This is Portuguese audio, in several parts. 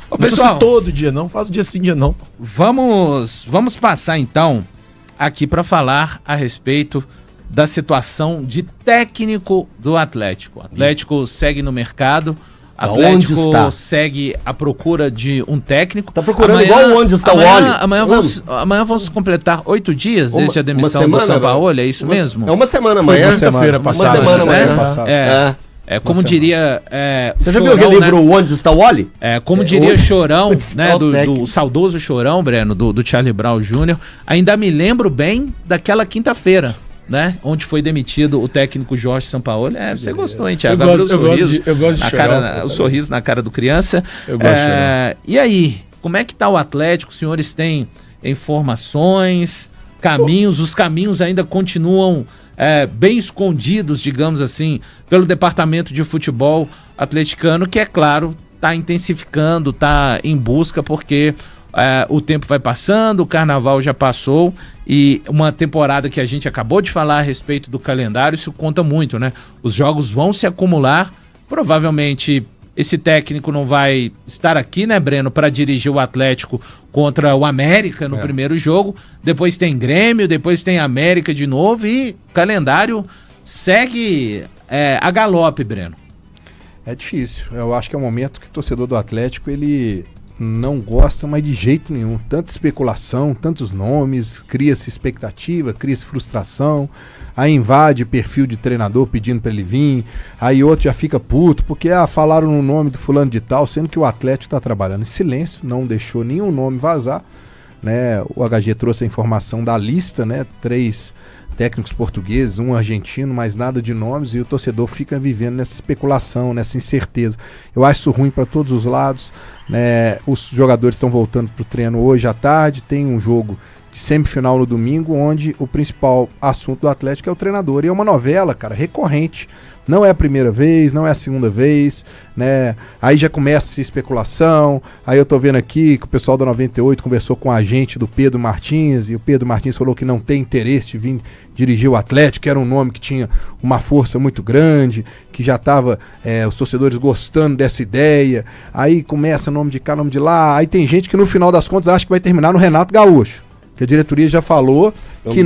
Ô, pessoal, todo dia não, faz o dia sim, dia não. Vamos passar então aqui para falar a respeito da situação de técnico do Atlético. O Atlético segue no mercado, Atlético segue à procura de um técnico. Tá procurando igual onde está o óleo. Amanhã vamos completar 8 dias desde a demissão do Sampaoli, é isso mesmo? É uma semana amanhã. Quinta-feira passada. Uma semana amanhã. Como diria... Você já viu aquele livro Onde Está o Wally? Como diria Chorão, né, do saudoso Chorão, Breno, do Charlie Brown Jr., ainda me lembro bem daquela quinta-feira, né, onde foi demitido o técnico Jorge Sampaoli. Você gostou, hein, Thiago? Eu gosto de Chorão. O sorriso na cara do criança. Eu gosto de Chorão. E aí, como é que tá o Atlético? Os senhores têm informações, caminhos? Os caminhos ainda continuam... bem escondidos, digamos assim, pelo departamento de futebol atleticano, que, é claro, está intensificando, está em busca, porque o tempo vai passando, o carnaval já passou, e uma temporada que a gente acabou de falar a respeito do calendário, isso conta muito, né? Os jogos vão se acumular, provavelmente esse técnico não vai estar aqui, né, Breno, para dirigir o Atlético contra o América no primeiro jogo. Depois tem Grêmio, depois tem América de novo e o calendário segue a galope, Breno. É difícil. Eu acho que é um momento que o torcedor do Atlético, ele não gosta mais de jeito nenhum. Tanta especulação, tantos nomes, cria-se expectativa, cria-se frustração. Aí invade perfil de treinador pedindo para ele vir, aí outro já fica puto, porque falaram no nome do fulano de tal, sendo que o Atlético está trabalhando em silêncio, não deixou nenhum nome vazar, né? O HG trouxe a informação da lista, né? 3 técnicos portugueses, um argentino, mas nada de nomes, e o torcedor fica vivendo nessa especulação, nessa incerteza. Eu acho isso ruim para todos os lados, né? Os jogadores estão voltando para o treino hoje à tarde, tem um jogo de semifinal no domingo, onde o principal assunto do Atlético é o treinador. E é uma novela, cara, recorrente. Não é a primeira vez, não é a segunda vez, né? Aí já começa a especulação. Aí eu tô vendo aqui que o pessoal da 98 conversou com o agente do Pedro Martins, e o Pedro Martins falou que não tem interesse de vir dirigir o Atlético, que era um nome que tinha uma força muito grande, que já tava os torcedores gostando dessa ideia. Aí começa nome de cá, nome de lá. Aí tem gente que no final das contas acha que vai terminar no Renato Gaúcho, que a diretoria já falou que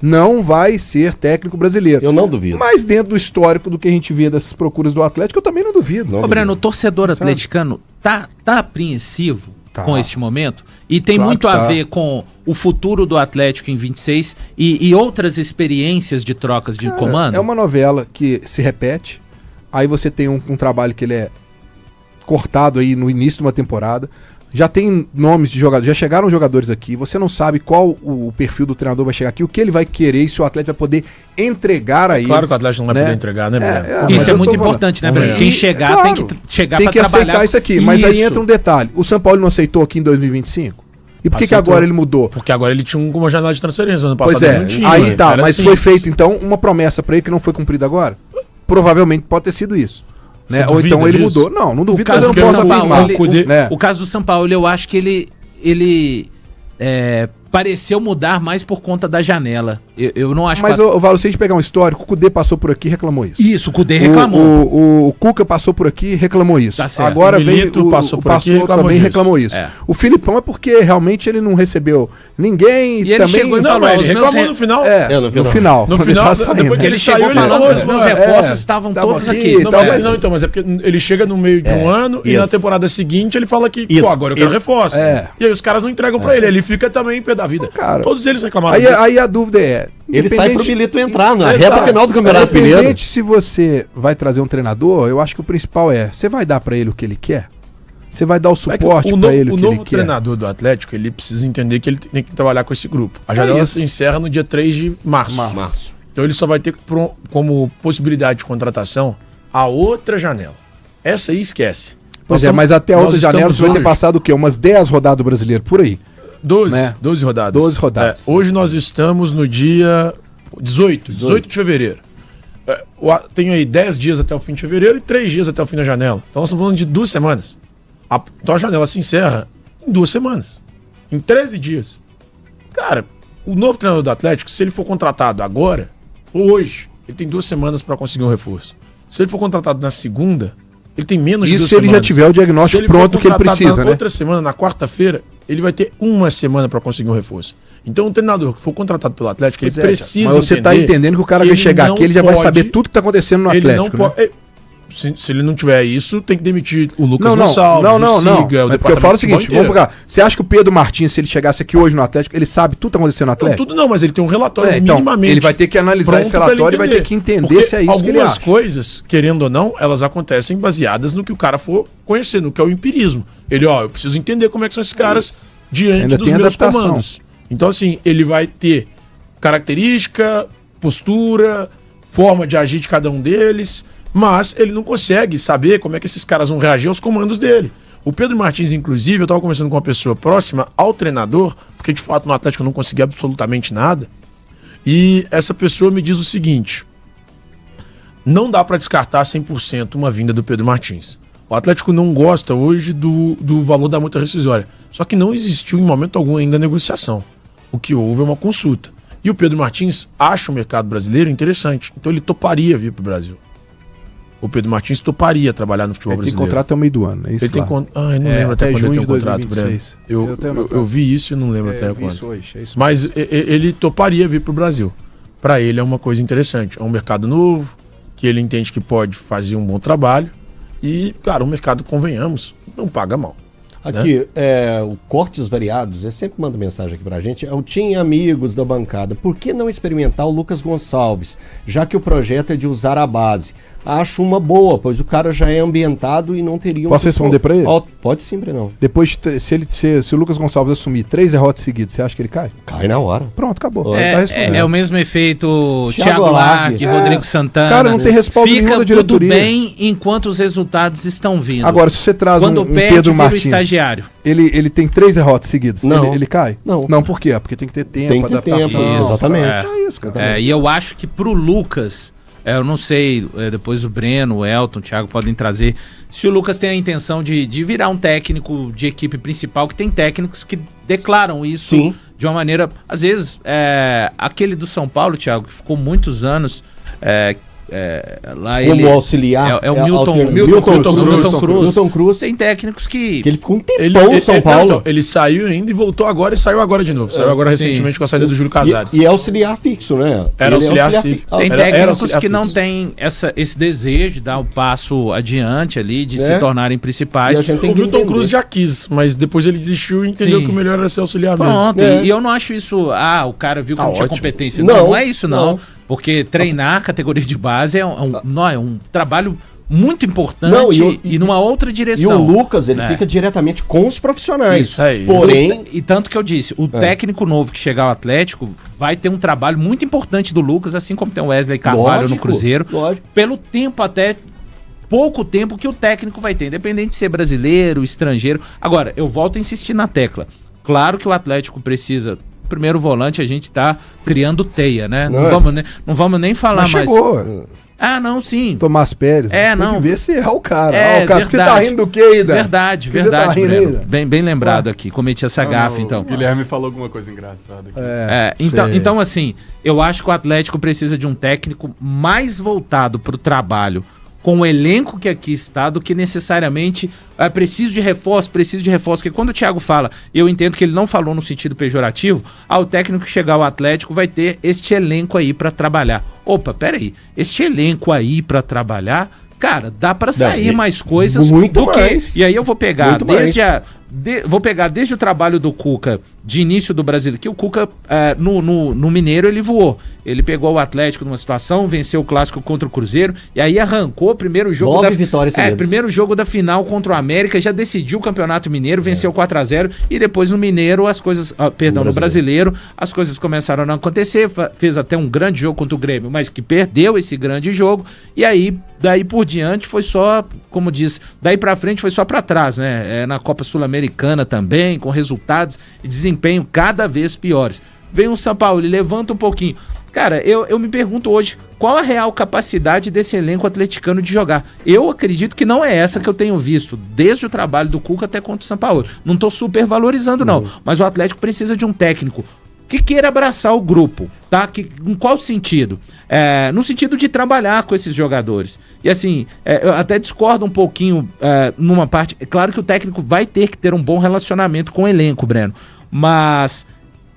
não vai ser técnico brasileiro. Eu não duvido. Mas dentro do histórico do que a gente vê dessas procuras do Atlético, eu também não duvido. Ô, Breno, o torcedor atleticano tá apreensivo com este momento? E tem muito a ver com o futuro do Atlético em 26 e outras experiências de trocas de comando? É uma novela que se repete. Aí você tem um trabalho que ele é cortado aí no início de uma temporada. Já tem nomes de jogadores, já chegaram jogadores aqui, você não sabe qual o perfil do treinador vai chegar aqui, o que ele vai querer e se o Atlético vai poder entregar a eles. Claro que o Atlético não vai poder entregar, né, Breno? Isso é muito importante, né, Breno? Quem chegar tem que chegar para trabalhar. Tem que aceitar isso aqui, mas aí entra um detalhe. O São Paulo não aceitou aqui em 2025? E por que agora ele mudou? Porque agora ele tinha uma janela de transferência, ano passado ele não tinha. Aí tá, mas foi feito então uma promessa para ele que não foi cumprida agora? Provavelmente pode ter sido isso. Né? Ou então ele mudou. Não duvido, mas eu não posso afirmar. O caso do São Paulo, eu acho que ele pareceu mudar mais por conta da janela. Eu não acho... Mas, Valo, se a gente pegar um histórico, o Cudê passou por aqui e reclamou isso. Isso, o Cudê reclamou. O Cuca passou por aqui e reclamou isso. Tá certo. Agora veio passou por aqui e também reclamou isso. O Filipão é porque realmente ele não recebeu ninguém. E ele chegou e falou... Ele reclamou no final. No final. Depois que ele chegou e falou, os meus reforços estavam todos aqui. Não, mas é porque ele chega no meio de um ano e na temporada seguinte ele fala que, agora eu quero reforço. E aí os caras não entregam pra ele fica também em pé da vida. Todos eles reclamaram. Aí a dúvida é... Ele sai pro Milito entrar na reta final do Campeonato Mineiro. Independente se você vai trazer um treinador, eu acho que o principal você vai dar pra ele o que ele quer? Você vai dar o suporte pra ele o que ele quer? O novo treinador do Atlético, ele precisa entender que ele tem que trabalhar com esse grupo. A janela se encerra no dia 3 de março. Então ele só vai ter como possibilidade de contratação a outra janela. Essa aí esquece. Mas até a outra janela você vai ter passado o quê? Umas 10 rodadas do Brasileiro, por aí. 12 rodadas. 12 rodadas. Hoje nós estamos no dia 18 de fevereiro. Tenho aí 10 dias até o fim de fevereiro e 3 dias até o fim da janela. Então nós estamos falando de 2 semanas. Então a janela se encerra em 2 semanas. Em 13 dias. Cara, o novo treinador do Atlético, se ele for contratado agora, ou hoje, ele tem 2 semanas para conseguir um reforço. Se ele for contratado na segunda, Ele tem menos de 2 Isso se ele já tiver o diagnóstico pronto que ele precisa, né? Outra semana, na quarta-feira, ele vai ter 1 semana para conseguir um reforço. Então, o treinador que for contratado pelo Atlético, ele precisa mas você está entendendo que o cara vai chegar aqui, ele já vai saber tudo que está acontecendo no Atlético, né? Se ele não tiver isso, tem que demitir o Lucas Não. Siga, Porque eu falo o seguinte, vamos pegar. Você acha que o Pedro Martins, se ele chegasse aqui hoje no Atlético, ele sabe tudo que está acontecendo no Atlético? Não, tudo não, mas ele tem um relatório então, minimamente. ele vai ter que analisar esse relatório e vai ter que entender se é isso que ele acha. Algumas coisas, querendo ou não, elas acontecem baseadas no que o cara for conhecer, no que é o empirismo. Ele, eu preciso entender como é que são esses caras diante Ainda dos tem meus adaptação. comandos. Então, assim, ele vai ter característica, postura, forma de agir de cada um deles, mas ele não consegue saber como é que esses caras vão reagir aos comandos dele. O Pedro Martins, inclusive, eu estava conversando com uma pessoa próxima ao treinador, porque de fato no Atlético eu não consegui absolutamente nada, e essa pessoa me diz o seguinte: não dá para descartar 100% uma vinda do Pedro Martins. O Atlético não gosta hoje do valor da multa rescisória, só que não existiu em momento algum ainda a negociação. O que houve é uma consulta. E o Pedro Martins acha o mercado brasileiro interessante, então ele toparia vir para o Brasil. O Pedro Martins toparia trabalhar no futebol Ele tem brasileiro. contrato até o meio do ano, é isso? Ele tem eu não lembro até quando ele tem um contrato, Breno. Eu vi isso e não lembro até quando. Mas ele toparia vir para o Brasil. Para ele é uma coisa interessante. É um mercado novo, que ele entende que pode fazer um bom trabalho. E, cara, o mercado, convenhamos, não paga mal. Aqui, o Cortes Variados, ele sempre manda mensagem aqui pra gente. Eu tinha amigos da bancada. Por que não experimentar o Lucas Gonçalves, já que o projeto é de usar a base? Acho uma boa, pois o cara já é ambientado e não teria... Posso responder pra ele? Pode sim, Brenão. Depois, se o Lucas Gonçalves assumir 3 derrotas seguidas, você acha que ele cai? Cai na hora. Pronto, acabou. É o mesmo efeito Thiago Thiago Largue, Rodrigo Santana. Cara, não tem respaldo nenhum da diretoria. Fica tudo bem enquanto os resultados estão vindo. Agora, se você traz um Pedro Martins, estagiário. Ele tem 3 derrotas seguidas, não. Ele cai? Não. Não, por quê? Porque tem que ter tempo, adaptação. Isso, exatamente. É isso, cara. E eu acho que pro Lucas, eu não sei, depois o Breno, o Elton, o Thiago podem trazer, se o Lucas tem a intenção de virar um técnico de equipe principal, que tem técnicos que declaram isso Sim. de uma maneira, às vezes, aquele do São Paulo, Thiago, que ficou muitos anos... lá Como ele auxiliar. é o Milton Cruz. Tem técnicos que ele ficou um tempão no São Paulo. Então, ele saiu ainda e voltou agora e saiu agora de novo. Saiu agora recentemente com a saída do Júlio Casares. E é auxiliar fixo, né? Era auxiliar fixo. Tem técnicos que não têm esse desejo de dar o passo adiante ali, de se tornarem principais. E a gente tem o Milton Cruz já quis, mas depois ele desistiu e entendeu que o melhor era ser auxiliar Pronto, mesmo. E eu não acho isso, o cara viu que não tinha competência. Não, não é isso não. Porque treinar a categoria de base é um trabalho muito importante e numa outra direção. E o Lucas, ele fica diretamente com os profissionais. Isso aí. Porém... E tanto que eu disse, o técnico novo que chegar ao Atlético vai ter um trabalho muito importante do Lucas, assim como tem o Wesley Carvalho no Cruzeiro. Lógico. Pelo tempo pouco tempo que o técnico vai ter, independente de ser brasileiro, estrangeiro. Agora, eu volto a insistir na tecla. Claro que o Atlético precisa... Primeiro volante, a gente tá criando teia, né? Não vamos nem falar mais. Chegou. Não, sim. Tomás Pérez. Tem que ver se é o cara. O cara, você tá rindo do que aí, Dan? Verdade. Você tá rindo bem lembrado aqui. Cometi essa gafe, então. O Guilherme falou alguma coisa engraçada aqui. Então, assim, eu acho que o Atlético precisa de um técnico mais voltado pro trabalho com o elenco que aqui está, do que necessariamente preciso de reforço, porque quando o Thiago fala, eu entendo que ele não falou no sentido pejorativo, o técnico que chegar ao Atlético vai ter este elenco aí para trabalhar. Opa, peraí, este elenco aí para trabalhar, cara, dá para sair mais coisas muito mais. que... E aí eu vou pegar desde o trabalho do Cuca de início do Brasil, que o Cuca no Mineiro ele voou. Ele pegou o Atlético numa situação, venceu o clássico contra o Cruzeiro, e aí arrancou o primeiro jogo primeiro jogo da final contra o América, já decidiu o Campeonato Mineiro, venceu 4-0, e depois no Mineiro as coisas, no Brasileiro, as coisas começaram a não acontecer, fez até um grande jogo contra o Grêmio, mas que perdeu esse grande jogo, e aí, daí por diante foi só, como diz, daí pra frente foi só pra trás, né? Na Copa Sul-Americana também, com resultados e desempenho cada vez piores. Vem o São Paulo, ele levanta um pouquinho. Cara, eu me pergunto hoje, qual a real capacidade desse elenco atleticano de jogar? Eu acredito que não é essa que eu tenho visto, desde o trabalho do Cuca até contra o São Paulo. Não tô super valorizando, não. Mas o Atlético precisa de um técnico que queira abraçar o grupo, tá? Em qual sentido? No sentido de trabalhar com esses jogadores. E assim, eu até discordo um pouquinho numa parte. É claro que o técnico vai ter que ter um bom relacionamento com o elenco, Breno. Mas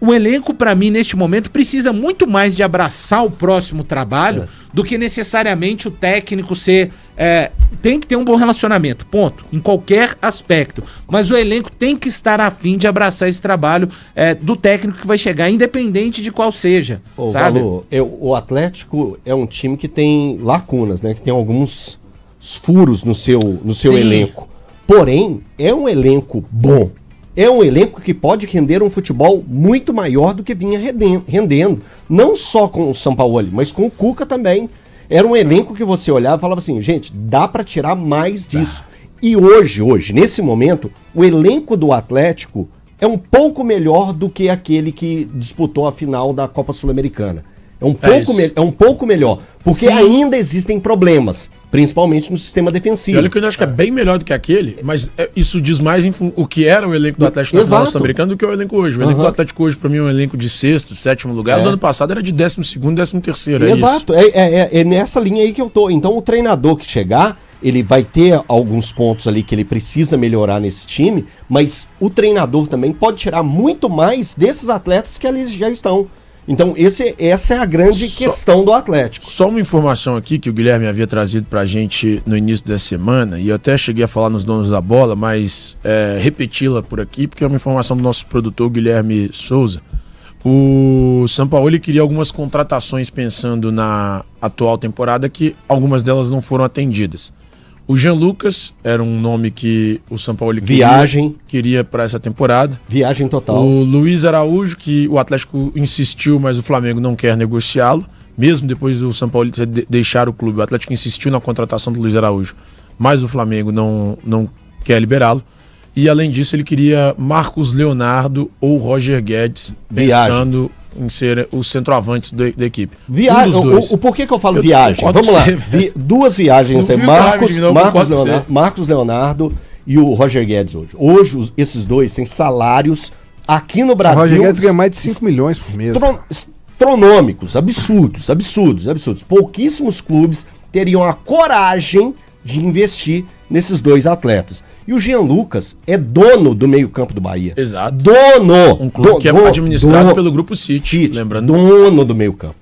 o elenco, para mim, neste momento, precisa muito mais de abraçar o próximo trabalho do que necessariamente o técnico ser... tem que ter um bom relacionamento, ponto, em qualquer aspecto. Mas o elenco tem que estar a fim de abraçar esse trabalho do técnico que vai chegar, independente de qual seja, sabe? Valor, o Atlético é um time que tem lacunas, né? Que tem alguns furos no seu elenco. Porém, é um elenco bom. É um elenco que pode render um futebol muito maior do que vinha rendendo. Não só com o Sampaoli, mas com o Cuca também. Era um elenco que você olhava e falava assim, gente, dá para tirar mais disso. E hoje, nesse momento, o elenco do Atlético é um pouco melhor do que aquele que disputou a final da Copa Sul-Americana. É um pouco melhor. Porque ainda existem problemas, principalmente no sistema defensivo. E olha que eu acho que é bem melhor do que aquele, mas isso diz mais o que era o elenco do Atlético na final sul-americano do que é o elenco hoje. O elenco do Atlético hoje, para mim, é um elenco de 6º, 7º lugar. No ano passado era de 12º, 13º. Exato, é nessa linha aí que eu tô. Então o treinador que chegar, ele vai ter alguns pontos ali que ele precisa melhorar nesse time, mas o treinador também pode tirar muito mais desses atletas que ali já estão. Então, essa é a grande questão do Atlético. Só uma informação aqui que o Guilherme havia trazido pra gente no início da semana, e eu até cheguei a falar nos donos da bola, mas repeti-la por aqui, porque é uma informação do nosso produtor Guilherme Souza. O Sampaoli queria algumas contratações pensando na atual temporada, que algumas delas não foram atendidas. O Jean Lucas era um nome que o Sampaoli queria para essa temporada. Viagem total. O Luiz Araújo, que o Atlético insistiu, mas o Flamengo não quer negociá-lo. Mesmo depois do Sampaoli deixar o clube, o Atlético insistiu na contratação do Luiz Araújo, mas o Flamengo não quer liberá-lo. E além disso, ele queria Marcos Leonardo ou Roger Guedes, pensando em ser os centroavantes da equipe. Por que eu falo viagem? Vamos lá. Duas viagens aí. Marcos Leonardo e o Roger Guedes hoje. Hoje, esses dois têm salários aqui no Brasil. O Roger Guedes ganha mais de 5 milhões por mês. Astronômicos, absurdos. Pouquíssimos clubes teriam a coragem de investir nesses dois atletas. E o Jean Lucas é dono do meio-campo do Bahia. Exato. Dono! Um clube que é administrado pelo Grupo City, lembrando. Dono do meio-campo.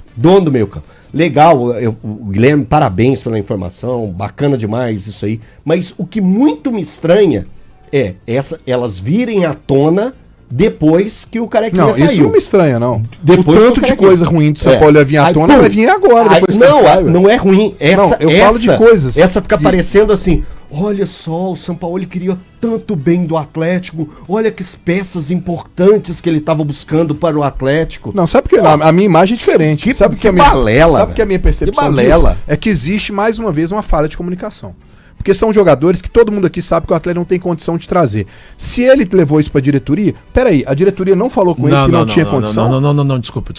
Legal, o Guilherme, parabéns pela informação, bacana demais isso aí. Mas o que muito me estranha é elas virem à tona depois que o Carequinha saiu. Isso não me estranha, não. Depois o tanto de coisa ruim do São Paulo ia vir à tona, vai vir agora, depois que ele sai. Não é ruim. Eu falo de coisas. Essa fica parecendo assim... Olha só, o Sampaoli queria tanto bem do Atlético. Olha que peças importantes que ele estava buscando para o Atlético. Não, sabe que a minha imagem é diferente. Sabe que a minha percepção disso é que existe, mais uma vez, uma falha de comunicação. Porque são jogadores que todo mundo aqui sabe que o Atlético não tem condição de trazer. Se ele levou isso para a diretoria, peraí, a diretoria não falou com ele que não tinha condição? Não, desculpa.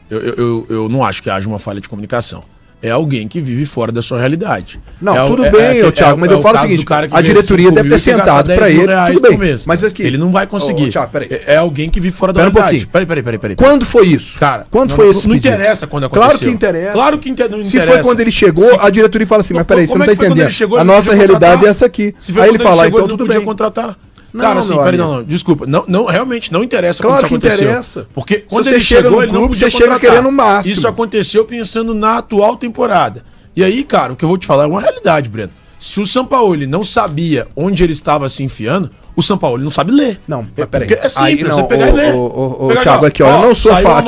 Eu não acho que haja uma falha de comunicação. É alguém que vive fora da sua realidade. Não, tudo bem, Thiago, mas eu falo o seguinte, a diretoria deve ter sentado para ele, tudo bem, mas aqui... Ele não vai conseguir. Thiago, é alguém que vive fora da realidade. Peraí. Quando foi isso? Cara, quando foi esse pedido? Não interessa quando aconteceu. Claro que interessa. Claro que não interessa. Se foi quando ele chegou, a diretoria fala assim, mas peraí, você não tá entendendo. A nossa realidade é essa aqui. Aí ele fala, então tudo bem. Contratar. Cara, assim, desculpa, realmente não interessa como isso aconteceu. Claro que interessa. Porque quando ele chegou, ele não podia você chega querendo o máximo. Isso aconteceu pensando na atual temporada. E aí, cara, o que eu vou te falar é uma realidade, Breno. Se o Sampaoli não sabia onde ele estava se enfiando, o Sampaoli não sabe ler. Não, mas peraí. É simples, você pegar e ler. Thiago, aqui, ó, eu não sou a favor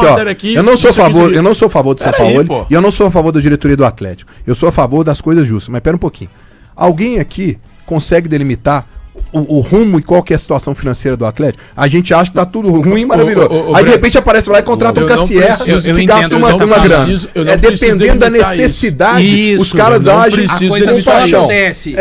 do Sampaoli e eu não sou a favor da diretoria do Atlético. Eu sou a favor das coisas justas, mas pera um pouquinho. Alguém aqui consegue delimitar o rumo e qual que é a situação financeira do Atlético? A gente acha que tá tudo ruim, maravilhoso. Aí de repente aparece lá e contrata um Cassier que gasta uma grana. É dependendo da necessidade, os caras agem com paixão. Você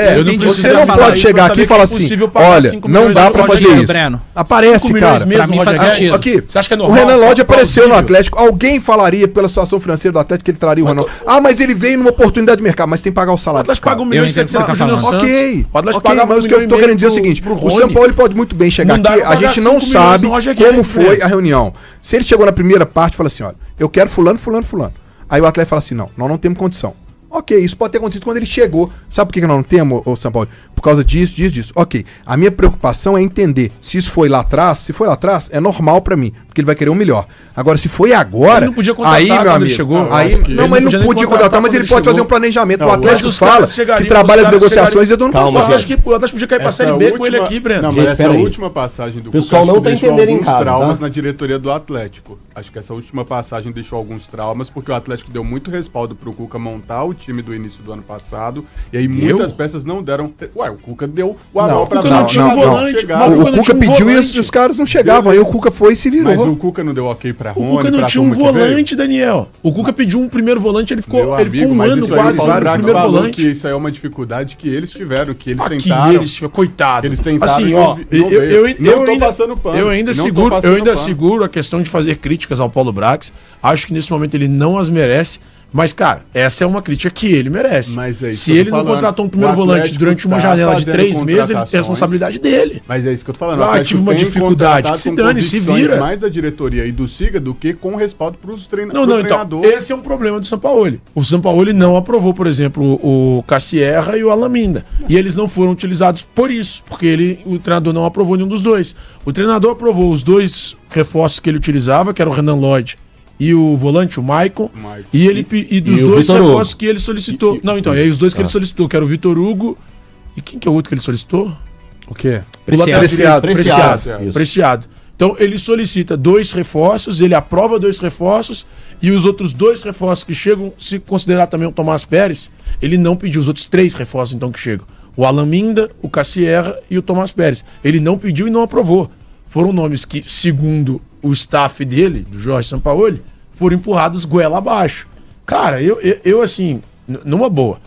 não pode chegar aqui e falar assim, olha, não dá pra fazer isso. Aparece, cara. Pra mim faz sentido. Aqui, o Renan Lodge apareceu no Atlético. Alguém falaria pela situação financeira do Atlético que ele traria o Renan? Mas ele veio numa oportunidade de mercado, mas tem que pagar o salário. O Atlético paga 1 milhão e 700 mil. Ok, mas o que eu tô querendo dizer dizer o seguinte, pro o Rony. São Paulo pode muito bem chegar Não dá aqui, pra a pagar gente não 5 milhões sabe no Roger como Guedes, foi né? a reunião. Se ele chegou na primeira parte e falou assim, olha, eu quero fulano, fulano, fulano. Aí o atleta fala assim, não, nós não temos condição. Ok, isso pode ter acontecido quando ele chegou. Sabe por que nós não temos, ô São Paulo? Por causa disso. Ok, a minha preocupação é entender se isso foi lá atrás. Se foi lá atrás, é normal pra mim, porque ele vai querer o melhor. Agora, se foi agora, Ele não podia contratar aí, meu quando ele amigo, chegou. aí, Eu acho que não, mas ele não podia contratar, mas ele pode fazer um planejamento. O Atlético fala que trabalha as negociações e do ano Calma, Eu gente. acho que o Atlético podia cair pra Série B com ele aqui, Breno. Não, Gente, mas essa pera aí. última passagem do Pessoal Cuca, não acho que tá deixou entendendo em alguns casa, traumas tá? na diretoria do Atlético. Acho que essa última passagem deixou alguns traumas, porque o Atlético deu muito respaldo pro Cuca montar o time do início do ano passado, e aí muitas peças não deram... Ué, o Cuca deu o aval pra Cuca não tinha um volante, chegar. mas O Cuca não Cuca tinha um pediu e volante. os caras não chegavam. Aí o Cuca foi e se virou. Mas o Cuca não deu ok pra O Rony, Cuca não pra tinha um turma que veio? volante, Daniel. O Cuca pediu um primeiro volante, ele ficou, Meu ele ficou amigo, um mas ano isso aí, quase o Paulo sem o Brax primeiro falou volante. que isso aí é uma dificuldade que eles tiveram, que eles Aqui tentaram. eles tiveram, coitado. Eles tentaram assim, e ó, não veio. Não tô passando pano. Eu ainda Não tô seguro, passando eu ainda pano. seguro a questão de fazer críticas ao Paulo Brax. Acho que nesse momento ele não as merece. Mas, cara, essa é uma crítica que ele merece. Mas é isso Se que eu ele tô não falando. contratou um primeiro O volante Atlético durante uma tá janela de fazendo 3 meses, ele tem contratações. responsabilidade dele. Mas é isso que eu tô falando. Ah, o Atlético tive uma tem dificuldade, contratado que se com dane, se convicções vira. mais da diretoria e do Siga do que com respaldo pros Não, treinadores. então, esse é um problema do Sampaoli. O Sampaoli não aprovou, por exemplo, o Cassierra e o Alaminda. E eles não foram utilizados por isso, porque o treinador não aprovou nenhum dos dois. O treinador aprovou os dois reforços que ele utilizava, que eram o Renan Lloyd e o volante, o Maicon, e dos e o dois Vitor Hugo. reforços que ele solicitou. Não, então, e aí os dois que ele solicitou, que era o Vitor Hugo, e quem que é o outro que ele solicitou? O quê? O lateral direito, Preciado. Isso. Preciado. Então ele solicita 2 reforços, ele aprova 2 reforços e os outros 2 reforços que chegam, se considerar também o Tomás Pérez, ele não pediu os outros 3 reforços então que chegam. O Alaminda, o Cassierra e o Tomás Pérez. Ele não pediu e não aprovou. Foram nomes que, segundo o staff dele, do Jorge Sampaoli, foram empurrados goela abaixo. Cara, eu assim, numa boa,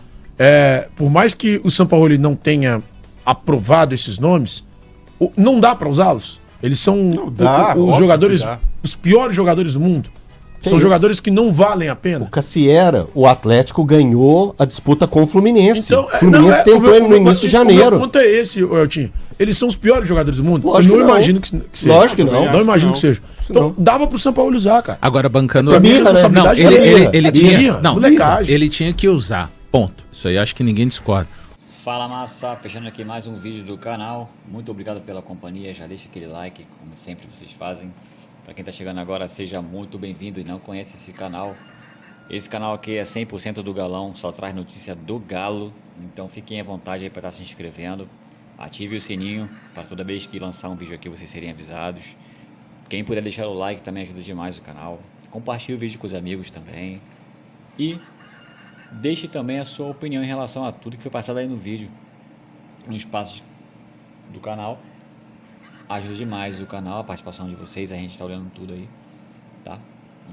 por mais que o Sampaoli não tenha aprovado esses nomes, não dá pra usá-los. Eles são dá, os óbvio jogadores, que dá. os piores jogadores do mundo. São isso? jogadores que não valem a O pena. Cassiera, o Atlético ganhou a disputa com o Fluminense. Então, o Fluminense tentou ele no início de O janeiro. meu ponto é esse, Eltinho. Eles são os piores jogadores do mundo? Lógico Eu não que não. imagino que seja. Lógico que não. Não imagino que seja. Então, não. dava pro São Paulo usar, cara. Agora bancando Pra mim, Não, responsabilidade ele, dele. ele tinha, Birra, não, molecagem. ele tinha que usar. Ponto. Isso aí acho que ninguém discorda. Fala massa, fechando aqui mais um vídeo do canal. Muito obrigado pela companhia, já deixa aquele like, como sempre vocês fazem. Para quem tá chegando agora, seja muito bem-vindo e não conhece esse canal. Esse canal aqui é 100% do Galão, só traz notícia do Galo. Então fiquem à vontade aí para estar se inscrevendo. Ative o sininho para toda vez que lançar um vídeo aqui vocês serem avisados. Quem puder deixar o like também ajuda demais o canal. Compartilhe o vídeo com os amigos também. E deixe também a sua opinião em relação a tudo que foi passado aí no vídeo, no espaço do canal. Ajuda demais o canal, a participação de vocês, a gente está olhando tudo aí, tá?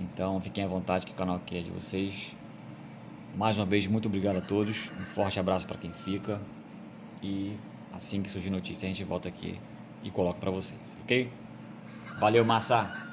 Então fiquem à vontade que o canal aqui é de vocês. Mais uma vez, muito obrigado a todos, um forte abraço para quem fica. E assim que surgir notícia a gente volta aqui e coloca para vocês, ok? Valeu, massa!